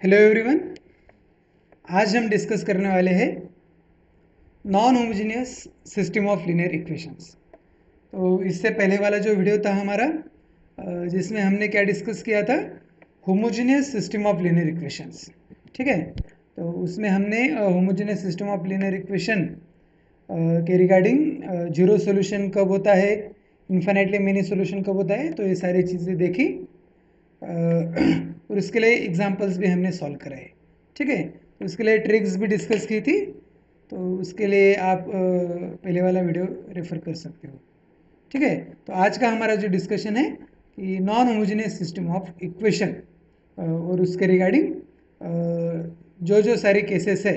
Hello everyone. आज हम discuss करने वाले हैं non homogeneous system of linear equations. तो इससे पहले वाला जो वीडियो था हमारा, जिसमें हमने क्या डिस्कस किया था, homogeneous system of linear equations. ठीक है, तो उसमें हमने homogeneous system of linear equation के रिगार्डिंग जीरो सोल्यूशन कब होता है, इन्फिनिटली मेनी सोल्यूशन कब होता है, तो ये सारी चीज़ें देखी और उसके लिए एग्जांपल्स भी हमने सॉल्व कराए। ठीक है, तो उसके लिए ट्रिक्स भी डिस्कस की थी, तो उसके लिए आप पहले वाला वीडियो रेफर कर सकते हो। ठीक है, तो आज का हमारा जो डिस्कशन है कि non homogeneous system of equation और उसके रिगार्डिंग जो जो सारे केसेस है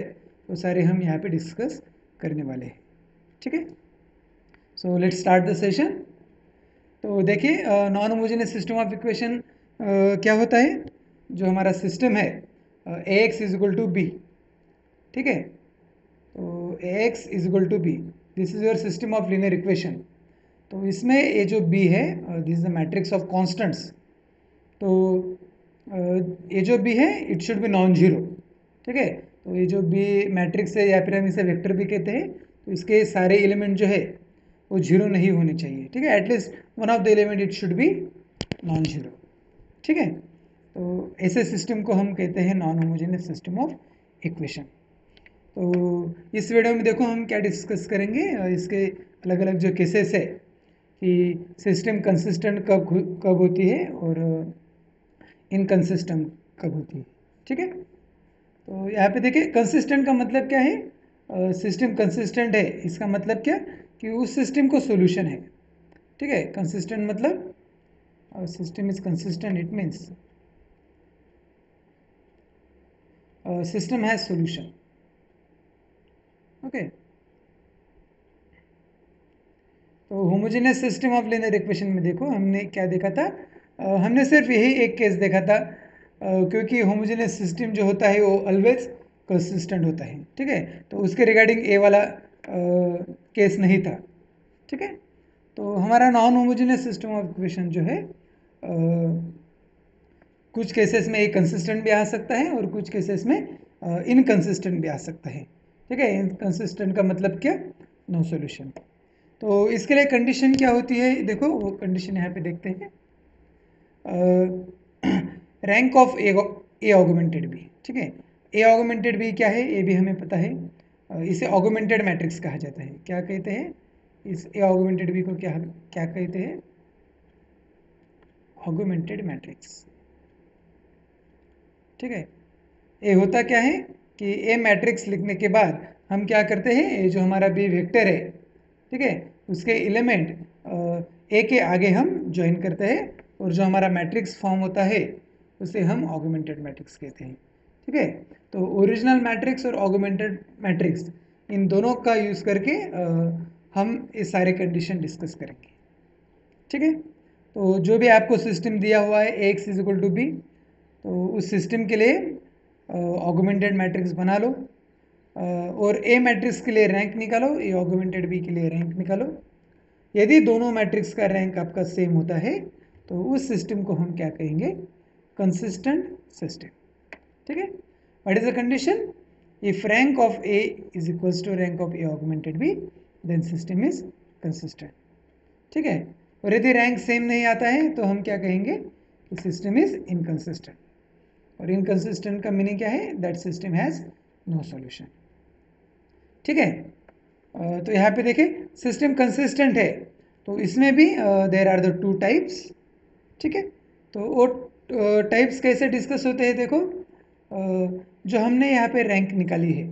वो सारे हम यहाँ पे डिस्कस करने वाले हैं। ठीक है, so let's start the session. तो देखिए, non homogeneous system of equation क्या होता है। जो हमारा सिस्टम है A X is equal to B. ठीक है, तो A X is equal to B, this is your system of linear equation. तो इसमें ये जो बी है, this is the matrix of constants. तो ये जो बी है it should be non zero. ठीक है, तो ये जो बी मैट्रिक्स है या फिर हम इसे वेक्टर भी कहते हैं, तो इसके सारे एलिमेंट जो है वो जीरो नहीं होने चाहिए। ठीक है, at least one of the element it should be non zero. ठीक है, तो ऐसे सिस्टम को हम कहते हैं non homogeneous system of equation. तो इस वीडियो में देखो हम क्या डिस्कस करेंगे, इसके अलग अलग जो केसेस है कि सिस्टम कंसिस्टेंट कब होती है और इनकंसिस्टेंट कब होती है। ठीक है, तो यहाँ पे देखिए कंसिस्टेंट का मतलब क्या है। सिस्टम कंसिस्टेंट है इसका मतलब क्या कि उस सिस्टम को सोल्यूशन है। ठीक है, कंसिस्टेंट मतलब system is consistent, it means system has solution. Okay, तो homogeneous system of linear equation में देखो हमने क्या देखा था। हमने सिर्फ यही एक केस देखा था, क्योंकि होमोजेनियस सिस्टम जो होता है वो ऑलवेज कंसिस्टेंट होता है। ठीक है, तो उसके रिगार्डिंग ए वाला केस नहीं था। ठीक है, तो हमारा non homogeneous system of equation जो है, कुछ केसेस में ये कंसिस्टेंट भी आ सकता है और कुछ केसेस में इनकंसिस्टेंट भी आ सकता है। ठीक है, इनकंसिस्टेंट का मतलब क्या, नो सॉल्यूशन। तो इसके लिए कंडीशन क्या होती है, देखो वो कंडीशन यहाँ पे देखते हैं। Rank of A augmented B. ठीक है, ए ऑगमेंटेड बी क्या है ये भी हमें पता है। इसे ऑगमेंटेड मैट्रिक्स कहा जाता है। क्या कहते हैं इस ए ऑगमेंटेड बी को, क्या क्या कहते हैं, ऑगमेंटेड मैट्रिक्स। ठीक है, ये होता क्या है कि ए मैट्रिक्स लिखने के बाद हम क्या करते हैं, ये जो हमारा बी वेक्टर है, ठीक है, उसके एलिमेंट ए के आगे हम ज्वाइन करते हैं और जो हमारा मैट्रिक्स फॉर्म होता है उसे हम ऑगमेंटेड मैट्रिक्स कहते हैं। ठीक है, तो ओरिजिनल मैट्रिक्स और ऑगमेंटेड मैट्रिक्स इन दोनों का यूज़ करके हम ये सारे कंडीशन डिस्कस करेंगे। ठीक है, तो जो भी आपको सिस्टम दिया हुआ है A X is equal to B, तो उस सिस्टम के लिए ऑगमेंटेड मैट्रिक्स बना लो और ए मैट्रिक्स के लिए रैंक निकालो, ए ऑगमेंटेड बी के लिए रैंक निकालो। यदि दोनों मैट्रिक्स का रैंक आपका सेम होता है तो उस सिस्टम को हम क्या कहेंगे, कंसिस्टेंट सिस्टम। ठीक है, what is the condition, if rank of A is equals to rank of A augmented B then system is consistent. ठीक है, और यदि रैंक सेम नहीं आता है तो हम क्या कहेंगे कि सिस्टम इज इनकंसिस्टेंट। और इनकंसिस्टेंट का मीनिंग क्या है, that system has no solution. ठीक है, तो यहाँ पे देखिए सिस्टम कंसिस्टेंट है तो इसमें भी there are the two types. ठीक है, तो वो टाइप्स कैसे डिस्कस होते हैं, देखो जो हमने यहाँ पे रैंक निकाली है,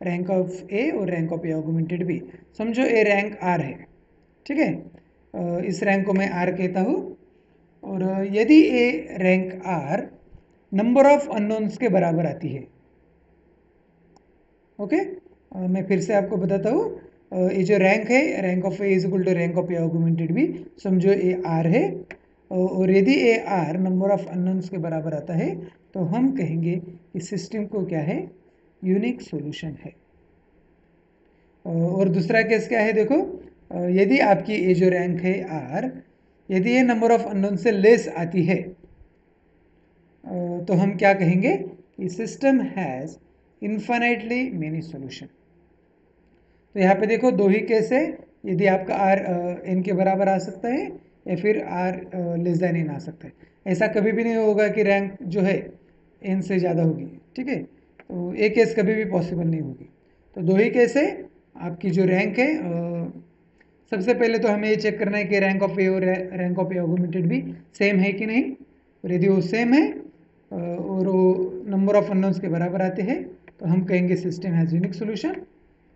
रैंक ऑफ ए और rank of A augmented B. समझो ए रैंक आर है। ठीक है, इस रैंक को मैं आर कहता हूँ और यदि A rank R number of unknowns के बराबर आती है। ओके, मैं फिर से आपको बताता हूँ, ये जो रैंक है, rank of A is equal to rank of A augmented B. समझो ए आर है और यदि A R number of unknowns के बराबर आता है तो हम कहेंगे कि सिस्टम को क्या है, यूनिक सॉल्यूशन है। और दूसरा केस क्या है, देखो यदि आपकी ये जो रैंक है आर, यदि ये नंबर ऑफ अननोन से लेस आती है तो हम क्या कहेंगे कि system has infinitely many solution. तो यहाँ पे देखो दो ही केस है, यदि आपका आर एन के बराबर आ सकता है या फिर आर लेस देन एन आ सकता है। ऐसा कभी भी नहीं होगा कि रैंक जो है एन से ज़्यादा होगी, ठीक है। तो एक केस कभी भी पॉसिबल नहीं होगी। तो दो ही केस है आपकी जो रैंक है। सबसे पहले तो हमें ये चेक करना है कि रैंक ऑफ ए और रैंक ऑफ ए ऑगमेंटेड भी सेम है कि नहीं, और यदि वो सेम है और वो नंबर ऑफ अननोन्स के बराबर आते हैं तो हम कहेंगे सिस्टम हैज़ यूनिक सोल्यूशन।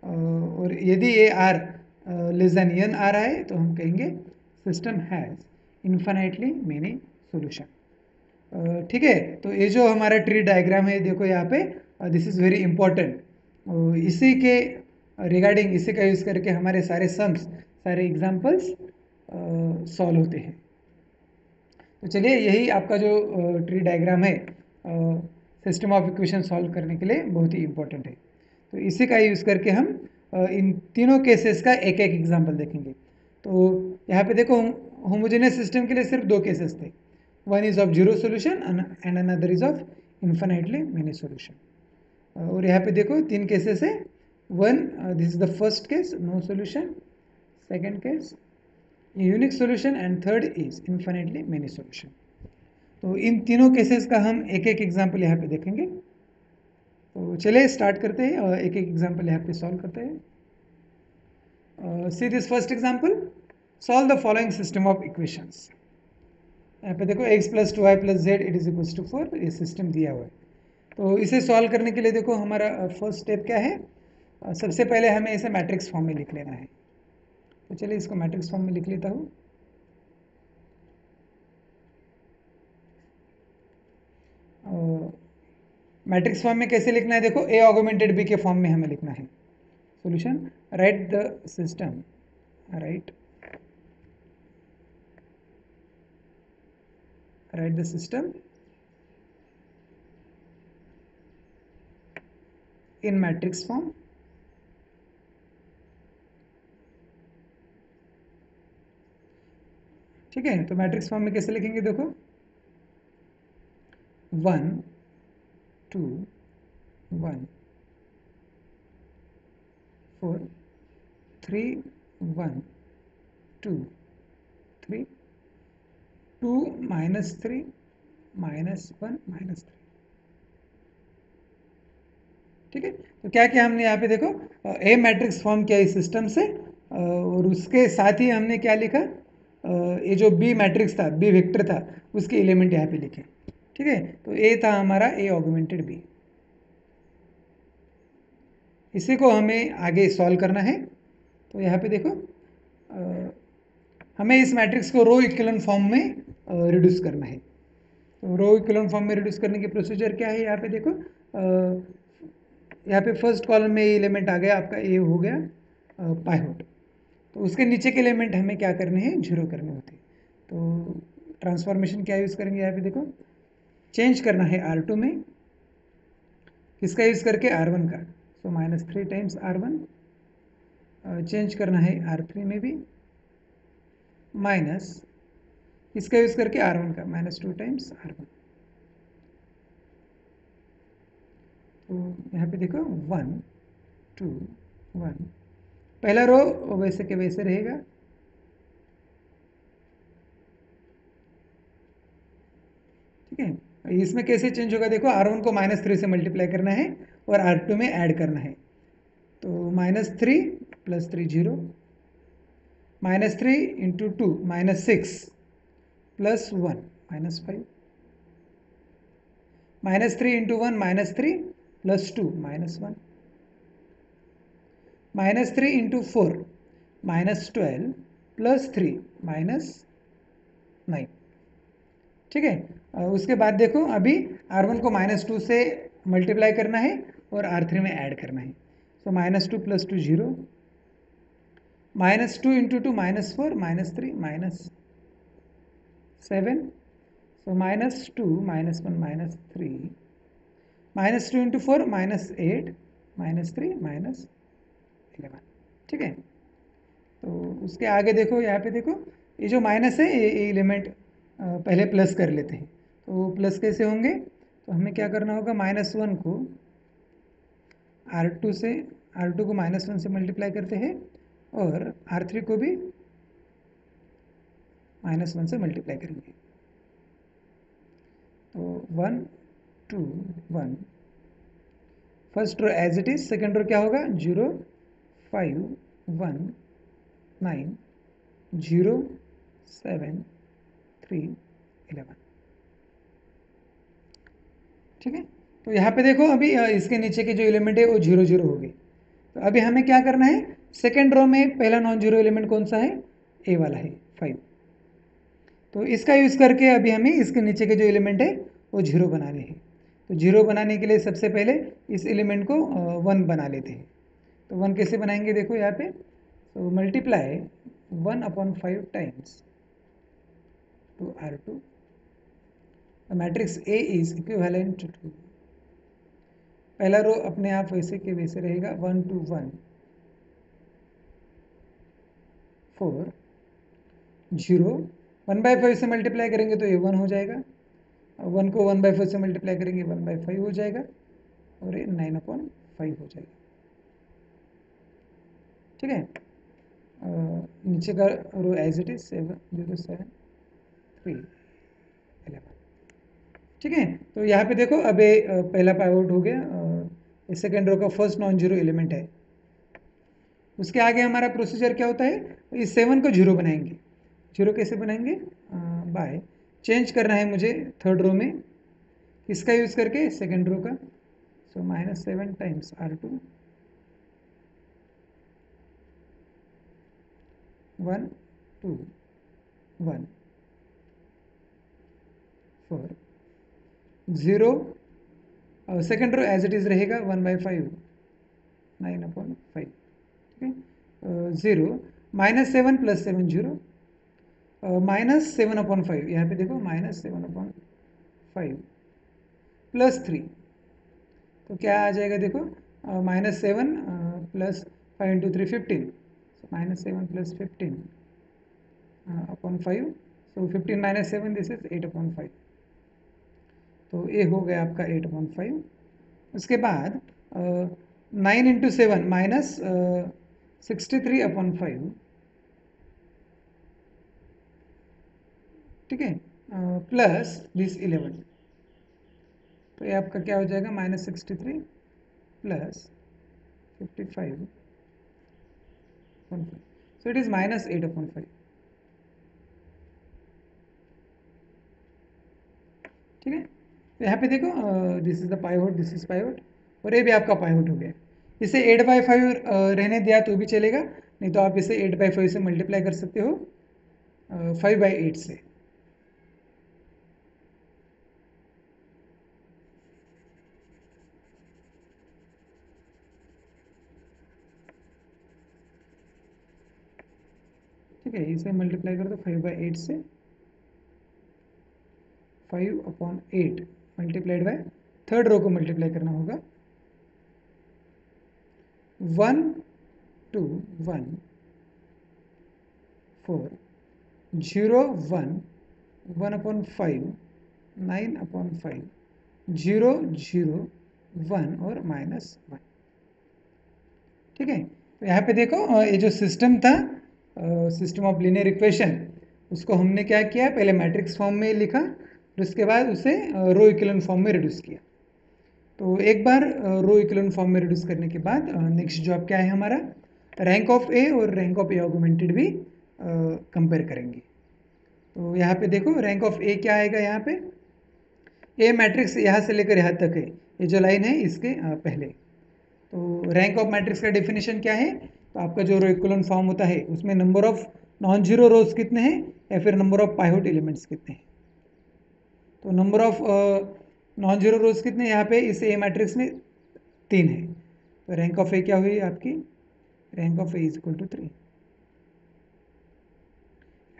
और यदि ये आर लेस देन एन आ रहा है तो हम कहेंगे system has infinitely many solution. ठीक है। तो ये जो हमारा ट्री डायग्राम है देखो यहाँ पे, दिस इज़ वेरी इंपॉर्टेंट। इसी के रिगार्डिंग इसी का यूज़ करके हमारे सारे सम्स, सारे एग्जाम्पल्स सॉल्व होते हैं। तो चलिए यही आपका जो ट्री डायग्राम है सिस्टम ऑफ इक्वेशन सॉल्व करने के लिए बहुत ही इंपॉर्टेंट है। तो इसी का यूज़ करके हम इन तीनों केसेस का एक एक एग्जाम्पल देखेंगे। तो यहाँ पे देखो होमोजेनियस सिस्टम के लिए सिर्फ दो केसेस थे, one is of zero solution and another is of infinitely many solution. और यहाँ पे देखो तीन केसेस है, one this is the first case no solution, second case unique solution and third is infinitely many solution. तो इन तीनों cases का हम एक एक एग्जाम्पल यहाँ पे देखेंगे। तो चलिए स्टार्ट करते हैं और एक एक एग्जाम्पल यहाँ पे सॉल्व करते हैं। See this first example, solve the following system of equations. यहाँ पे देखो x plus 2y plus Z it is equals to 4, ये सिस्टम दिया हुआ है। तो इसे सॉल्व करने के लिए देखो हमारा फर्स्ट स्टेप क्या है, सबसे पहले हमें इसे मैट्रिक्स फॉर्म में लिख लेना है। तो चलिए इसको मैट्रिक्स फॉर्म में लिख लेता हूँ। मैट्रिक्स फॉर्म में कैसे लिखना है देखो, ए ऑगमेंटेड बी के फॉर्म में हमें लिखना है। Solution, right the system, right the system in matrix form. ठीक है। तो मैट्रिक्स फॉर्म में कैसे लिखेंगे देखो, 1 2 1 4 3 1 2 3 2 -3 -1 -3। ठीक है। तो क्या किया हमने यहाँ पे देखो, ए मैट्रिक्स फॉर्म किया इस सिस्टम से, और उसके साथ ही हमने क्या लिखा, ये जो बी मैट्रिक्स था, बी वेक्टर था, उसके एलिमेंट यहाँ पे लिखे। ठीक है। तो ए था हमारा ए ऑगमेंटेड बी, इसी को हमें आगे सॉल्व करना है। तो यहाँ पे देखो हमें इस मैट्रिक्स को रो इक्विवेलेंट फॉर्म में रिड्यूस करना है। तो रो इक्विवेलेंट फॉर्म में रिड्यूस करने की प्रोसीजर क्या है, यहाँ पे देखो यहाँ पे फर्स्ट कॉलम में एलिमेंट आ गया आपका, ए हो गया पाइवट। तो उसके नीचे के एलिमेंट हमें क्या करने हैं, जीरो करने होते हैं। तो ट्रांसफॉर्मेशन क्या यूज़ करेंगे, यहाँ पे देखो चेंज करना है R2 में, किसका यूज़ करके, R1 का। सो -3 टाइम्स R1, चेंज करना है R3 में भी, माइनस इसका यूज़ करके R1 का, -2 टाइम्स R1। तो यहाँ पे देखो 1 2 1, पहला रो वैसे के वैसे रहेगा। ठीक है। इसमें कैसे चेंज होगा देखो, R1 को -3 से मल्टीप्लाई करना है और R2 में ऐड करना है। तो -3 + 3 0, -3 × 2 -6 + 1 -5, -3 × 1 -3 + 2 -1, -3 × 4 -12 + 3 -9। ठीक है। उसके बाद देखो अभी R1 को -2 से मल्टीप्लाई करना है और R3 में ऐड करना है। सो -2 + 2 0, -2 × 2 -4 -3 -7, so -2 -1 -3, -2 × 4 -8 -3 -11। ठीक है। तो उसके आगे देखो, यहाँ पे देखो ये जो माइनस है ये एलिमेंट पहले प्लस कर लेते हैं। तो प्लस कैसे होंगे, तो हमें क्या करना होगा, -1 को R2 से, R2 को -1 से मल्टीप्लाई करते हैं और R3 को भी -1 से मल्टीप्लाई करेंगे। तो 1 2 1, first row as it is, second row क्या होगा 0 5 1 9 0 7 3 11। ठीक है, तो यहाँ पे देखो अभी इसके नीचे के जो एलिमेंट है वो 0 0 हो गए। तो अभी हमें क्या करना है, सेकेंड रो में पहला नॉन जीरो एलिमेंट कौन सा है, ए वाला है 5। तो इसका यूज़ करके अभी हमें इसके नीचे के जो एलिमेंट है वो 0 बनाने हैं। तो 0 बनाने के लिए सबसे पहले इस एलिमेंट को 1 बना लेते हैं। तो 1 कैसे बनाएंगे, देखो यहाँ पे, तो multiply 1/5 times to R2, matrix A is equivalent to, पहला रो अपने आप वैसे के वैसे रहेगा 1 2 1 4 0, 1/5 से मल्टीप्लाई करेंगे तो ये 1 हो जाएगा, 1 को 1/5 से मल्टीप्लाई करेंगे 1/5 हो जाएगा और ये 9/5 हो जाएगा। ठीक है, नीचे का रो एज इट इज 7 0 7 3 11। ठीक है, तो यहाँ पे देखो अब ये पहला पाइवट हो गया, सेकेंड रो का फर्स्ट नॉन जीरो एलिमेंट है। उसके आगे हमारा प्रोसीजर क्या होता है, इस 7 को 0 बनाएंगे। 0 कैसे बनाएंगे, बाय चेंज करना है मुझे थर्ड रो में, इसका यूज़ करके सेकेंड रो का, so -7 times R2 1 2 1 4 0, second row as it is रहेगा 1/5 9/5। ठीक है, 0 -7 + 7 0, -7/5, यहाँ पे देखो -7/5 +3, तो क्या आ जाएगा देखो, -7 + 5 × 3 15, -7 + 15 upon 5, so 15 - 7 दिस इज 8/5। तो ये हो गया आपका 8/5। उसके बाद 9 × 7 -63/5। ठीक है, प्लस दिस 11, तो ये आपका क्या हो जाएगा, -63 + 55, सो इट इज -8/5। ठीक है, तो यहाँ पे देखो this is the pivot, this is pivot, और ये भी आपका पाइवट हो गया। इसे 8/5 रहने दिया तो भी चलेगा, नहीं तो आप इसे 8/5 से मल्टीप्लाई कर सकते हो 5/8 से। ठीक है, इसे मल्टीप्लाई कर दो 5/8 से, 5/8 मल्टीप्लाइड बाय थर्ड रो को मल्टीप्लाई करना होगा, 1 2 1 4 0 1 1/5 9/5 0 0 1 और -1। ठीक है, तो यहाँ पे देखो ये जो सिस्टम था, सिस्टम ऑफ लीनियर इक्वेशन, उसको हमने क्या किया, पहले मैट्रिक्स फॉर्म में लिखा, फिर उसके बाद उसे रो इक्विवेलेंट फॉर्म में रिड्यूस किया। तो एक बार रो इक्विवेलेंट फॉर्म में रिड्यूस करने के बाद नेक्स्ट जॉब क्या है हमारा, रैंक ऑफ ए और रैंक ऑफ ए ऑगमेंटेड भी कंपेयर करेंगे। तो यहाँ पे देखो रैंक ऑफ ए क्या आएगा, यहाँ पे ए मैट्रिक्स यहाँ से लेकर यहाँ तक है, ये जो लाइन है इसके पहले। तो रैंक ऑफ मैट्रिक्स का डेफिनेशन क्या है, तो आपका जो रो इक्विवेलेंट फॉर्म होता है उसमें नंबर ऑफ नॉन जीरो रोज कितने हैं या फिर नंबर ऑफ पाइवट एलिमेंट्स कितने हैं। तो नंबर ऑफ नॉन जीरो रोज कितने, यहाँ पे इस ए मैट्रिक्स में 3 है, तो रैंक ऑफ ए क्या हुई आपकी, rank of A is equal to 3।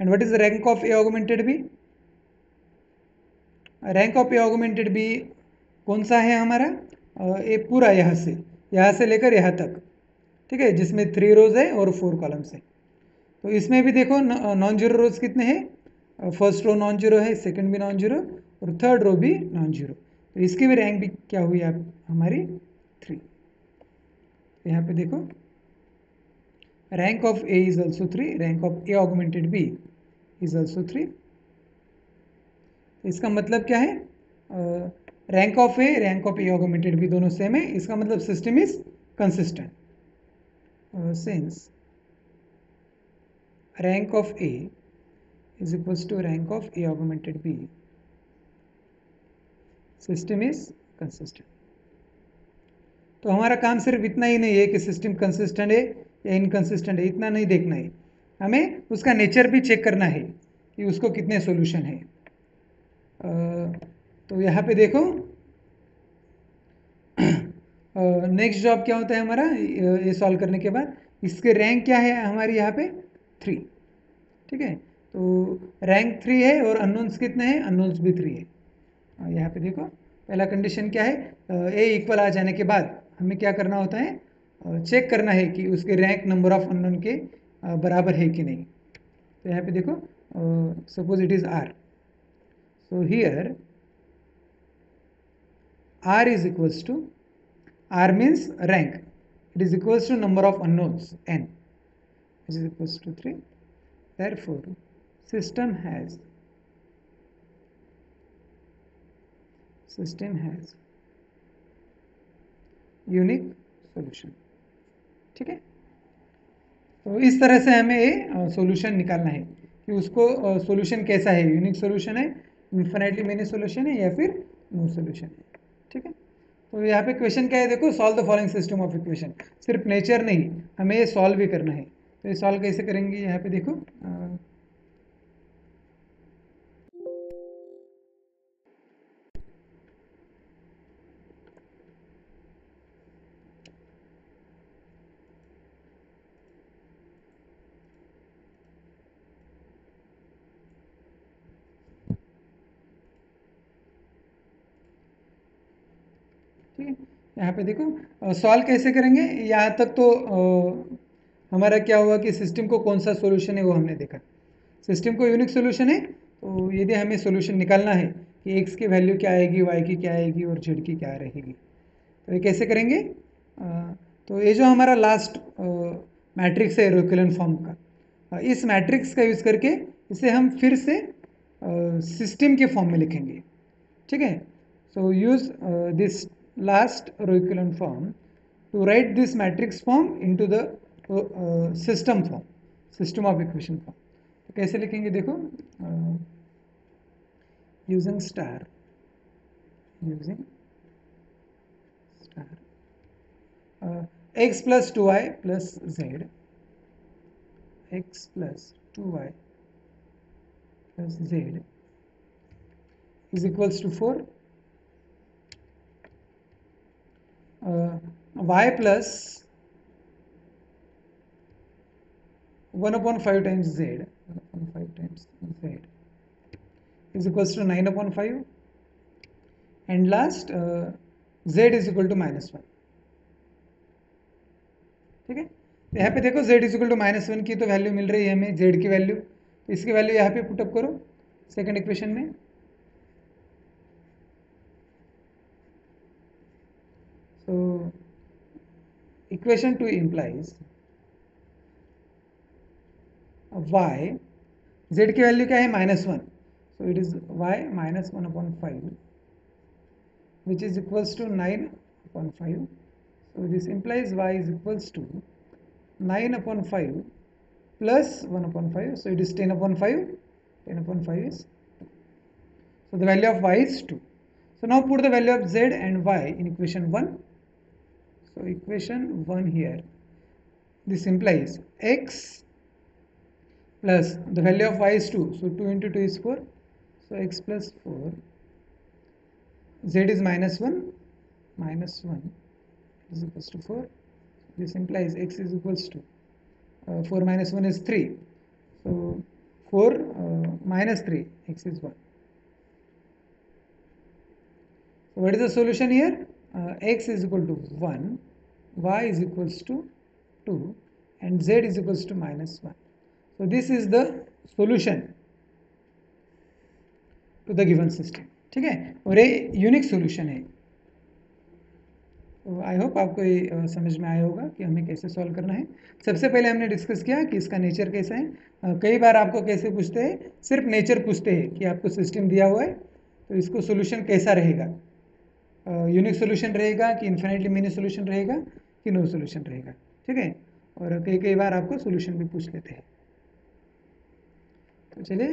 And what is the rank of A augmented B, rank of A augmented B कौन सा है हमारा, ये पूरा यहाँ से लेकर यहाँ तक। ठीक है, जिसमें 3 रोज है और 4 कॉलम्स है। तो इसमें भी देखो नॉन जीरो रोज कितने हैं, फर्स्ट रो नॉन जीरो है, सेकंड भी नॉन जीरो और थर्ड रो भी नॉन जीरो। तो इसकी भी रैंक भी क्या हुई आप हमारी 3। यहाँ पे देखो rank of A is also 3, rank of A augmented B is also 3। इसका मतलब क्या है, rank of A rank of A augmented B दोनों सेम है, इसका मतलब system is consistent. Since rank of A is equals to rank of A augmented B, system is consistent. तो हमारा काम सिर्फ इतना ही नहीं है कि सिस्टम कंसिस्टेंट है या इनकंसिस्टेंट है, इतना नहीं देखना है, हमें उसका नेचर भी चेक करना है कि उसको कितने सॉल्यूशन है। तो यहाँ पे देखो नेक्स्ट जॉब क्या होता है हमारा, ये सॉल्व करने के बाद इसके रैंक क्या है हमारी यहाँ पे 3। ठीक है, तो रैंक 3 है और अननोन्स कितने हैं, अननोन्स भी 3 है। यहाँ पे देखो पहला कंडीशन क्या है, ए इक्वल आ जाने के बाद हमें क्या करना होता है, चेक करना है कि उसके रैंक नंबर ऑफ अननोन के बराबर है कि नहीं। तो यहाँ पे देखो suppose it is R, so here R is equals to, R means rank, it is equals to number of unknowns n, which is equals to 3. Therefore system has unique solution। ठीक है, तो इस तरह से हमें ये सॉल्यूशन निकालना है कि उसको सॉल्यूशन कैसा है, यूनिक सॉल्यूशन है, इन्फिनिटली मेनी सॉल्यूशन है, या फिर नो सॉल्यूशन है। ठीक है, तो यहाँ पे क्वेश्चन क्या है, देखो solve the following system of equation, सिर्फ नेचर नहीं हमें ये सॉल्व भी करना है। तो ये सॉल्व कैसे करेंगे, यहाँ पे देखो ठीक है, यहाँ पे देखो सॉल्व कैसे करेंगे, यहाँ तक तो हमारा क्या हुआ कि सिस्टम को कौन सा सॉल्यूशन है वो हमने देखा। सिस्टम को यूनिक सॉल्यूशन है, तो यदि हमें सॉल्यूशन निकालना है कि x की वैल्यू क्या आएगी, y की क्या आएगी और z की क्या रहेगी, तो ये कैसे करेंगे। तो ये जो हमारा लास्ट मैट्रिक्स है रोकेलन फॉर्म का, इस मैट्रिक्स का यूज़ करके इसे हम फिर से सिस्टम के फॉर्म में लिखेंगे। ठीक है, so use this last row echelon form to write this matrix form into the system form, system of equation form। तो कैसे लिखेंगे देखो, using star x plus 2y plus z, x plus 2y plus z is equals to 4, y plus 1/5 times z, 1/5 times z is equals to 9/5, and last z is equal to -1। ठीक है, तो यहाँ पे देखो z इज इक्वल टू -1 की तो value मिल रही है हमें, z की वैल्यू, तो इसकी वैल्यू यहाँ पे पुटअप करो सेकंड इक्वेशन में। So equation 2 implies y, z की वैल्यू क्या है -1, so it is y -1/5 which is equals to 9/5। so this implies y is equals to 9/5 plus 1/5, so it is 10/5, 10/5 is 2, so the value of y is 2। so now put the value of z and y in equation 1, so equation 1 here, this implies x plus the value of y is 2, so 2 into 2 is 4, so x plus 4, z is -1 is equals to 4, this implies x is equals to 4 minus 1 is 3, so 4 minus 3, x is 1। so what is the solution here, x is equal to 1, y is equals to 2 and z is equals to -1। so this is the solution to the given system। ठीक है, और ये unique solution है। तो I hope आपको ये समझ में आया होगा कि हमें कैसे सॉल्व करना है। सबसे पहले हमने डिस्कस किया कि इसका नेचर कैसा है। कई बार आपको कैसे पूछते हैं, सिर्फ नेचर पूछते हैं कि आपको सिस्टम दिया हुआ है तो इसको सोल्यूशन कैसा रहेगा, यूनिक सोल्यूशन रहेगा कि इन्फिनिटली मिनी सोल्यूशन रहेगा कि नो सोल्यूशन रहेगा। ठीक है, और कई कई बार आपको सोल्यूशन भी पूछ लेते हैं। तो चलिए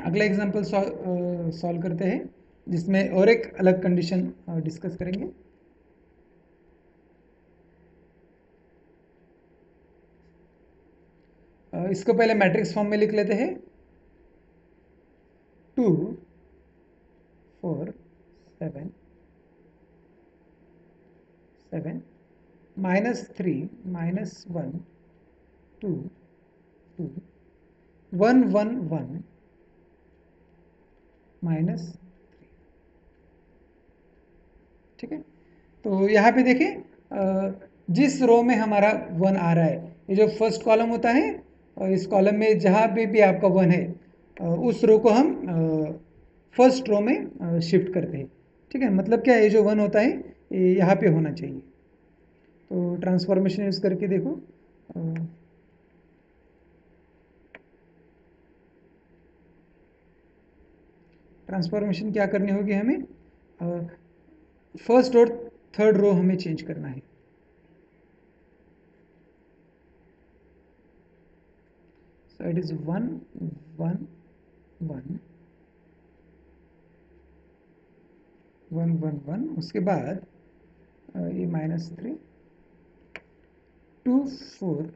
अगला एग्जांपल सॉल्व करते हैं, जिसमें और एक अलग कंडीशन डिस्कस करेंगे। इसको पहले मैट्रिक्स फॉर्म में लिख लेते हैं। 2 4 7 7 -3 -1 2 2 1 1 1 -3। ठीक है, तो यहाँ पे देखिए जिस रो में हमारा 1 आ रहा है, ये जो फर्स्ट कॉलम होता है, इस कॉलम में जहाँ भी आपका 1 है, उस रो को हम फर्स्ट रो में शिफ्ट करते हैं। ठीक है, मतलब क्या है, ये जो 1 होता है ये यहाँ पे होना चाहिए। तो ट्रांसफॉर्मेशन यूज़ करके देखो, ट्रांसफॉर्मेशन क्या करनी होगी हमें, फर्स्ट और थर्ड रो हमें चेंज करना है। So it is 1 1 1 1 1 1, उसके बाद ये -3 2 4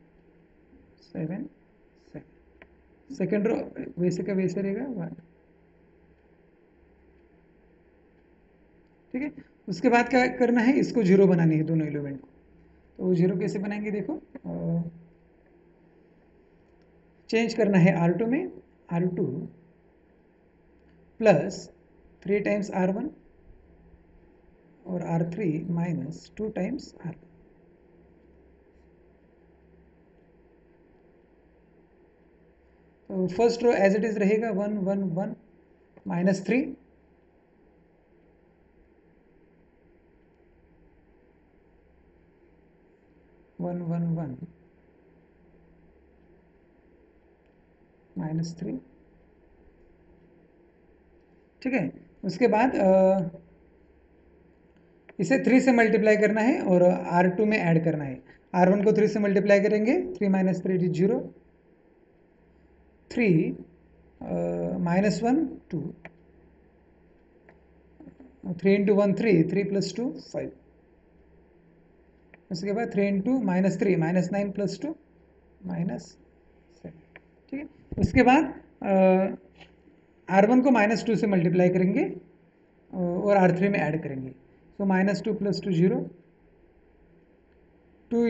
7 7, सेकेंड रो वैसे का वैसे रहेगा 1। ठीक है, उसके बाद क्या करना है, इसको जीरो बनानी है दोनों एलिमेंट को। तो जीरो कैसे बनाएंगे देखो, चेंज करना है R2 में, R2 प्लस 3 टाइम्स R1 और R3 माइनस 2 टाइम्स R1। तो first row as it is रहेगा 1 1 1 -3 1 1 1 -3। ठीक है, उसके बाद इसे 3 से मल्टीप्लाई करना है और R2 में ऐड करना है। R1 को 3 से मल्टीप्लाई करेंगे, 3 - 3 इज 0, 3 -1 2, 3 × 1 3, 3 + 2 5, उसके बाद 3 × -3 -9 + 2 -7। ठीक है, उसके बाद R1 को -2 से मल्टीप्लाई करेंगे और R3 में ऐड करेंगे। सो -2 + 2 0, 2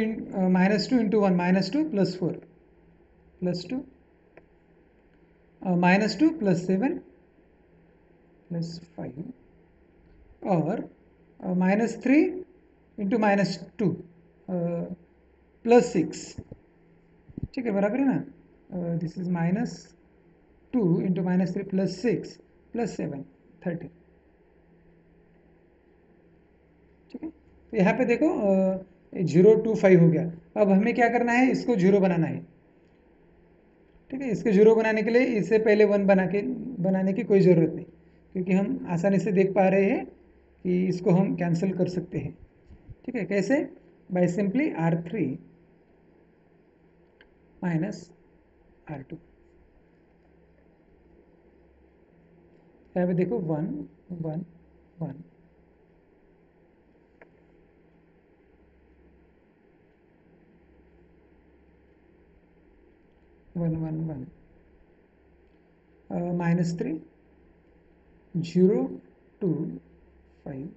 -2 × 1 -2 + 4 + 2, -2 + 7 + 5 और -3 × -2 +6। ठीक है, बराबर है ना, दिस इज -2 × -3 +6 +7 30। ठीक है, तो यहाँ पे देखो 0 2 5 हो गया। अब हमें क्या करना है, इसको 0 बनाना है। ठीक है, इसको 0 बनाने के लिए इससे पहले 1 बनाने की कोई ज़रूरत नहीं, क्योंकि हम आसानी से देख पा रहे हैं कि इसको हम कैंसिल कर सकते हैं। ठीक है, कैसे, by simply R3 minus R2। यहाँ पे देखो 1 1 1 1 1 1 -3 0 2 5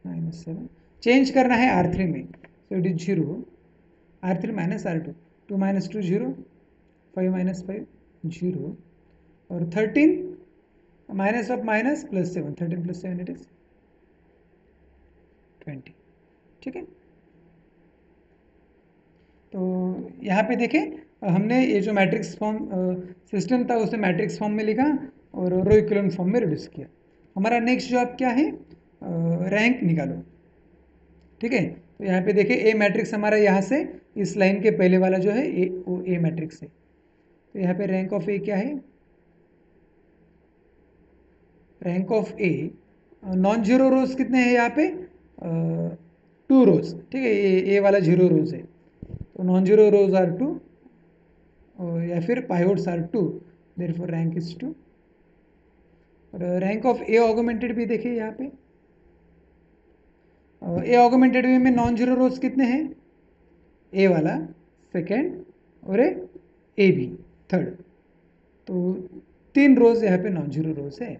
-7, चेंज करना है R3 में। So it is 0, R3 minus R2, 2 - 2 0, 5 - 5 0 और 13 minus of minus +7, 13 + 7 it is 20। ठीक है, तो यहाँ पे देखें हमने ये जो मैट्रिक्स फॉर्म सिस्टम था उसे मैट्रिक्स फॉर्म में लिखा, और रो इक्विवेलेंट फॉर्म में रिड्यूस किया। हमारा नेक्स्ट जॉब क्या है, रैंक निकालो। ठीक है, तो यहाँ पे देखिए ए मैट्रिक्स हमारा यहाँ से इस लाइन के पहले वाला जो है ए, वो ए मैट्रिक्स है। तो यहाँ पे रैंक ऑफ ए क्या है, rank of a non zero रोज कितने हैं यहाँ पे, 2 रोज। ठीक है, ए वाला 0 रोज है, तो नॉन जीरो रोज आर 2 या फिर पाइवट्स आर 2, देयरफॉर रैंक इज 2। और रैंक ऑफ ए ऑगमेंटेड भी देखिए यहाँ पे, ए ऑगमेंटेड वे में नॉन जीरो रोज कितने हैं, ए वाला सेकेंड और ए बी थर्ड, तो 3 रोज यहाँ पे नॉन जीरो रोज है।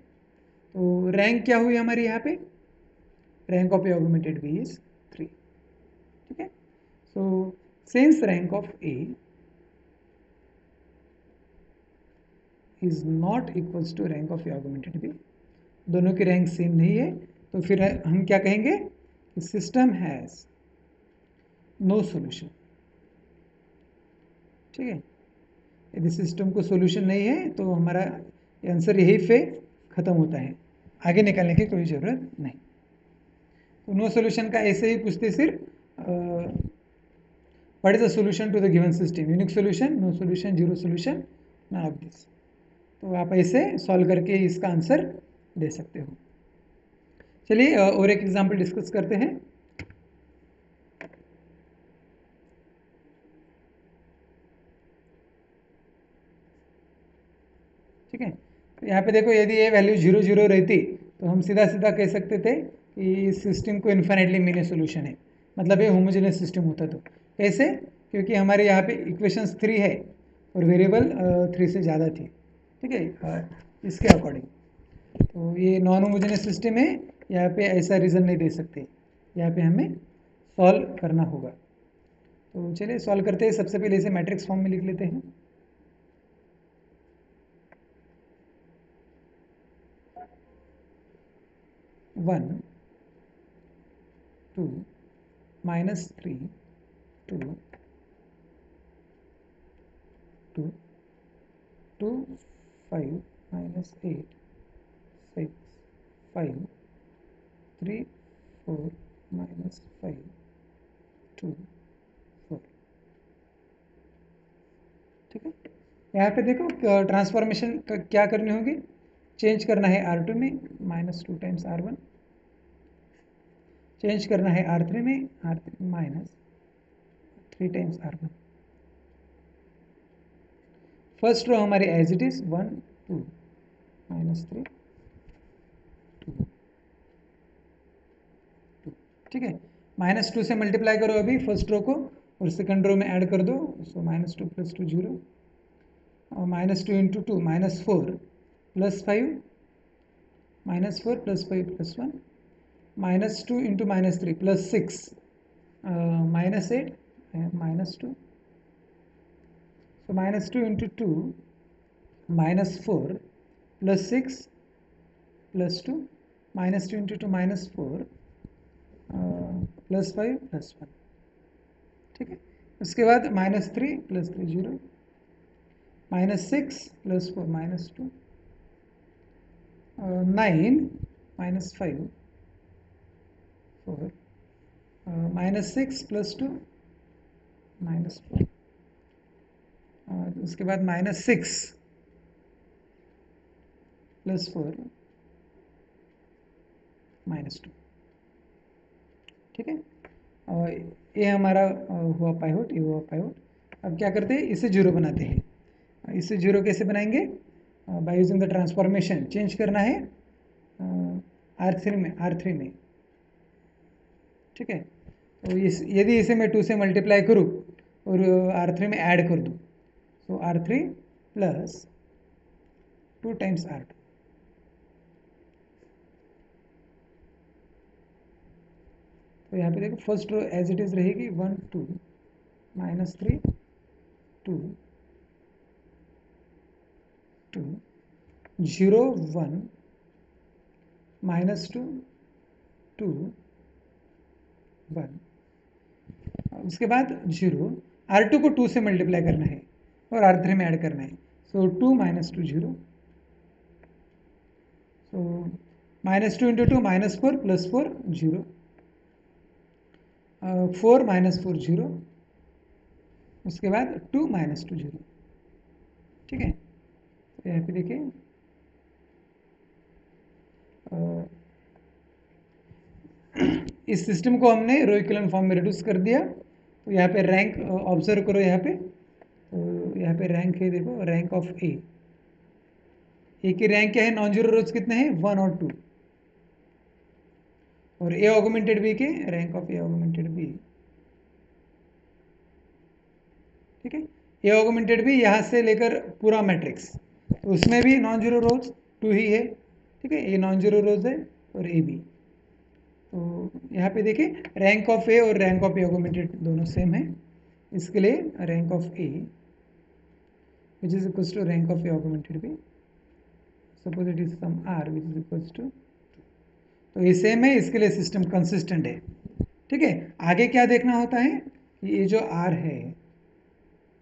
तो रैंक क्या हुई हमारी यहाँ पे, rank of A augmented B is 3। ठीक है, so since rank of A is not equals to rank of A augmented B, दोनों की रैंक सेम नहीं है, तो फिर हम क्या कहेंगे, सिस्टम हैज नो सॉल्यूशन। ठीक है, यदि सिस्टम को सॉल्यूशन नहीं है तो हमारा आंसर यही पे ख़त्म होता है, आगे निकालने की कोई ज़रूरत नहीं। तो नो सॉल्यूशन का ऐसे ही पूछते सिर्फ what is the solution to the given system, unique solution, no solution, zero solution, none of this. तो आप ऐसे सॉल्व करके इसका आंसर दे सकते हो। चलिए और एक एग्जाम्पल डिस्कस करते हैं। ठीक है, तो यहाँ पे देखो यदि ये वैल्यू 0 0 रहती तो हम सीधा सीधा कह सकते थे कि इस सिस्टम को इन्फाइनेटली मीनी सोल्यूशन है, मतलब ये होमोजेनियस सिस्टम होता। तो कैसे, क्योंकि हमारे यहाँ पे इक्वेशंस 3 है और वेरिएबल 3 से ज़्यादा थी। ठीक है, इसके अकॉर्डिंग तो ये नॉन होमोजेनियस सिस्टम है, यहाँ पे ऐसा रीज़न नहीं दे सकते, यहाँ पे हमें सॉल्व करना होगा। तो चलिए सॉल्व करते हैं। सबसे पहले इसे मैट्रिक्स फॉर्म में लिख लेते हैं। वन 2 -3 2 2 2 5 -8 6 5 3 4 -5 2 4। ठीक है, यहाँ पे देखो ट्रांसफॉर्मेशन क्या करनी होगी, चेंज करना है R2 में -2 टाइम्स R1, चेंज करना है R3 में R3 -3 times R1। First row हमारी एज इट इज 1 2 -3 2 2। ठीक है, -2 से मल्टीप्लाई करो अभी फर्स्ट रो को और सेकंड रो में ऐड कर दो, सो -2 + 2 0 और -2 × 2 -4 + 5 -4 + 5 + 1 -2 × -3 + 6 -8 -2, so -2 × 2 -4 + 6 + 2 -2 × 2 -4 + 5 + 1। ठीक है, उसके बाद -3 + 3 0 -6 + 4 -2 9 -5 4 -6 + 2 -4 उसके बाद -6 + 4 -2। ठीक है, और ये हमारा हुआ पाइवट, ये हुआ पाइवट। अब क्या करते हैं, इसे 0 बनाते हैं। इसे 0 कैसे बनाएंगे, by using the transformation, change करना है R3 में। ठीक है, तो यदि इसे मैं 2 से मल्टीप्लाई करूँ और R3 में ऐड कर दूँ, तो R3 + 2 टाइम्स R2। तो यहाँ पे देखो first row as it is रहेगी 1 2 -3 2 2 0 1 -2 2 1। उसके बाद 0, R2 को 2 से मल्टीप्लाई करना है और R3 में ऐड करना है, सो 2 -2 0 सो -2 × 2 -4 +4 0, 4 -4 0, उसके बाद 2 -2 0, ठीक है। तो यहाँ पे देखिए इस सिस्टम को हमने रो इक्विवेलेंट फॉर्म में रिड्यूस कर दिया। तो यहाँ पे रैंक ऑब्जर्व करो यहाँ पे, तो यहाँ पे रैंक है, देखो रैंक ऑफ ए की रैंक क्या है, नॉन जीरो रोज कितने हैं, 1 और 2, और ए ऑगमेंटेड बी के rank of A augmented B, ठीक है। ए ऑगमेंटेड बी यहाँ से लेकर पूरा मैट्रिक्स, तो उसमें भी नॉन जीरो रोज 2 ही है, ठीक है, ए नॉन जीरो रोज है और ए बी। तो यहाँ पे देखिए रैंक ऑफ ए और रैंक ऑफ ए ऑगमेंटेड दोनों सेम है, इसके लिए rank of A which is equals to rank of A augmented B, suppose it is some R which is equals to, तो ये सेम है, इसके लिए सिस्टम कंसिस्टेंट है, ठीक है। आगे क्या देखना होता है कि ये जो आर है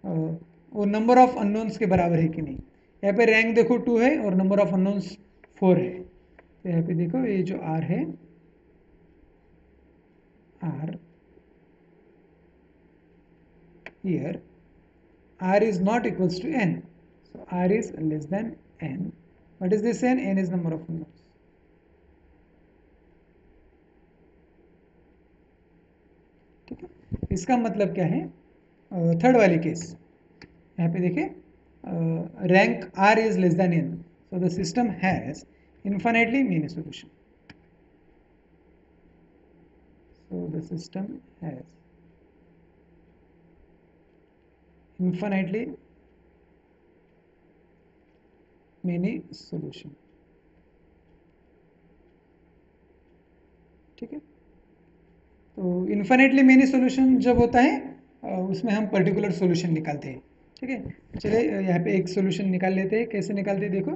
वो नंबर ऑफ अननोन्स के बराबर है कि नहीं। यहाँ पे रैंक देखो 2 है और नंबर ऑफ अननोन्स 4 है, तो यहाँ पे देखो ये जो आर है, R here, R is not equals to n, so R is less than n. What is this n? N is number of unknowns. ठीक है, इसका मतलब क्या है, थर्ड वाली केस यहाँ पे देखिए rank R is less than n, so the system has infinitely many solution. So the system has infinitely many solution, ठीक है। तो इन्फिनिटली मेनी सॉल्यूशन जब होता है उसमें हम पर्टिकुलर सॉल्यूशन निकालते हैं, ठीक है। चलिए यहाँ पे एक सॉल्यूशन निकाल लेते हैं, कैसे निकालते हैं देखो,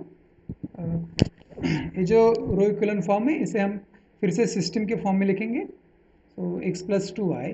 ये जो रो इक्विवेलेंट फॉर्म है इसे हम फिर से सिस्टम के फॉर्म में लिखेंगे। तो x + 2y